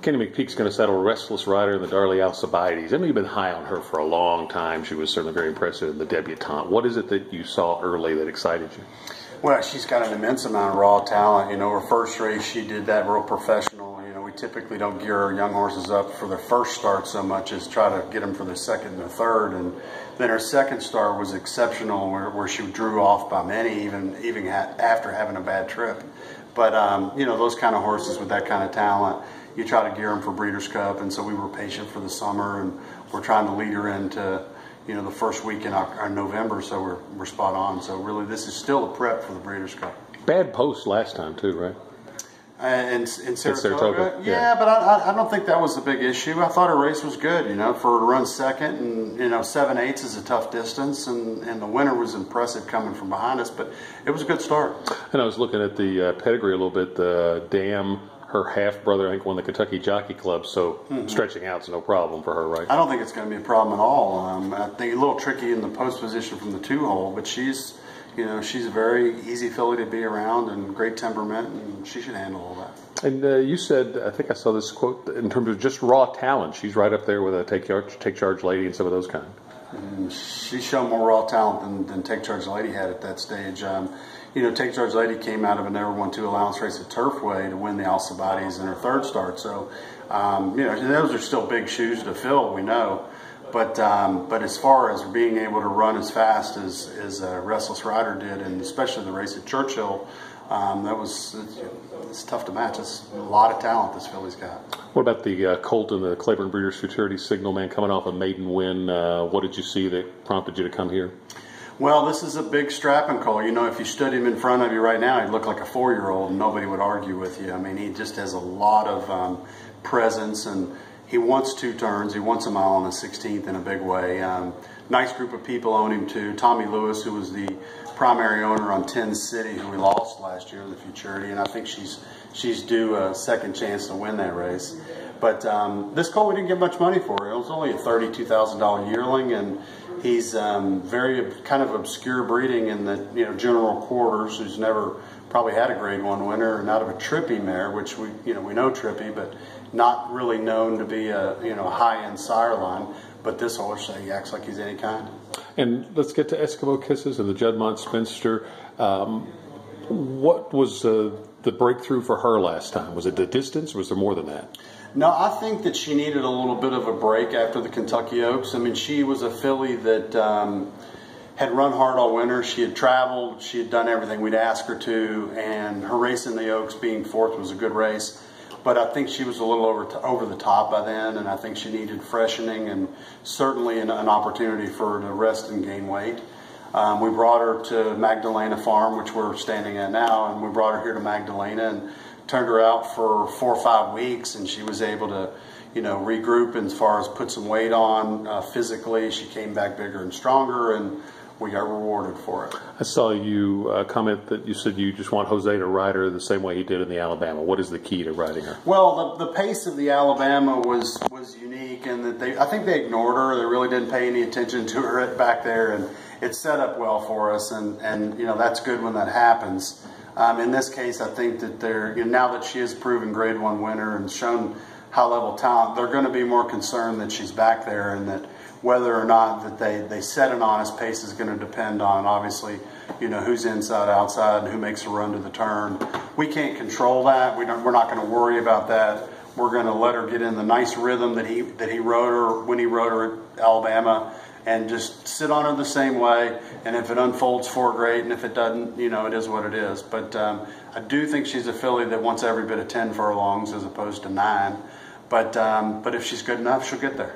Kenny McPeek's going to settle Restless Rider and the Darley Alcibiades. I know you've been high on her for a long time. She was certainly very impressive in the debutante. What is it that you saw early that excited you? Well, she's got an immense amount of raw talent. You know, her first race, she did that real professional. You know, we typically don't gear our young horses up for their first start so much as try to get them for their second and their third. And then her second start was exceptional, where she drew off by many, even after having a bad trip. But, you know, those kind of horses with that kind of talent, you try to gear them for Breeders' Cup. And so we were patient for the summer, and we're trying to lead her into, you know, the first week in November, so we're spot on. So really, this is still a prep for the Breeders' Cup. Bad post last time too, right? In Saratoga? Yeah, but I don't think that was a big issue. I thought her race was good, you know, for her to run second, and, you know, 7/8 is a tough distance, and the winner was impressive coming from behind us, but it was a good start. And I was looking at the pedigree a little bit. Dam, her half-brother, I think, won the Kentucky Jockey Club, so stretching out's no problem for her, right? I don't think it's going to be a problem at all. I think a little tricky in the post position from the 2-hole, but she's, you know, she's a very easy filly to be around and great temperament, and she should handle all that. And you said, I think I saw this quote, in terms of just raw talent, she's right up there with a Take Charge Lady and some of those kind. She's shown more raw talent than Take Charge Lady had at that stage. You know, Take Charge Lady came out of a never won 2 allowance race at Turfway to win the Alcibiades in her third start. So, you know, those are still big shoes to fill, we know. But as far as being able to run as fast as Restless Rider did, and especially the race at Churchill, it's tough to match. It's a lot of talent this filly's got. What about the colt and the Claiborne Breeders' Futurity Signalman coming off a maiden win? What did you see that prompted you to come here? Well, this is a big strapping colt. You know, if you stood him in front of you right now, he'd look like a 4-year-old, and nobody would argue with you. I mean, he just has a lot of presence, and he wants 2 turns. He wants a mile on the 16th in a big way. Nice group of people own him too. Tommy Lewis, who was the primary owner on 10 City, who we lost last year in the Futurity, and I think she's due a second chance to win that race. But this colt we didn't get much money for. It was only a $32,000 yearling, and he's very kind of obscure breeding in the, you know, general quarters. Who's never probably had a Grade 1 winner, and out of a Trippy mare, which we know Trippy, but not really known to be a, you know, high-end sire line. But this horse, he acts like he's any kind. And let's get to Eskimo Kisses and the Juddmonte Spinster. What was the breakthrough for her last time? Was it the distance, or was there more than that? No, I think that she needed a little bit of a break after the Kentucky Oaks. I mean, she was a filly that had run hard all winter. She had traveled. She had done everything we'd ask her to, and her race in the Oaks, being 4th, was a good race. But I think she was a little over the top by then, and I think she needed freshening and certainly an opportunity for her to rest and gain weight. We brought her to Magdalena Farm, which we're standing at now, and we brought her here to Magdalena and turned her out for 4 or 5 weeks, and she was able to, you know, regroup as far as put some weight on physically. She came back bigger and stronger, and we got rewarded for it. I saw you comment that you said you just want Jose to ride her the same way he did in the Alabama. What is the key to riding her? Well, the pace of the Alabama was unique, and that I think they ignored her. They really didn't pay any attention to her back there, and it set up well for us, and you know, that's good when that happens. In this case, I think that now that she has proven Grade 1 winner and shown high-level talent, they're going to be more concerned that she's back there, and that whether or not that they set an honest pace is going to depend on, obviously, you know, who's inside, outside, and who makes a run to the turn. We can't control that. We're not going to worry about that. We're going to let her get in the nice rhythm that he rode her when he rode her at Alabama, and just sit on her the same way. And if it unfolds for her, great, and if it doesn't, you know, it is what it is. But I do think she's a filly that wants every bit of 10 furlongs as opposed to 9. But if she's good enough, she'll get there.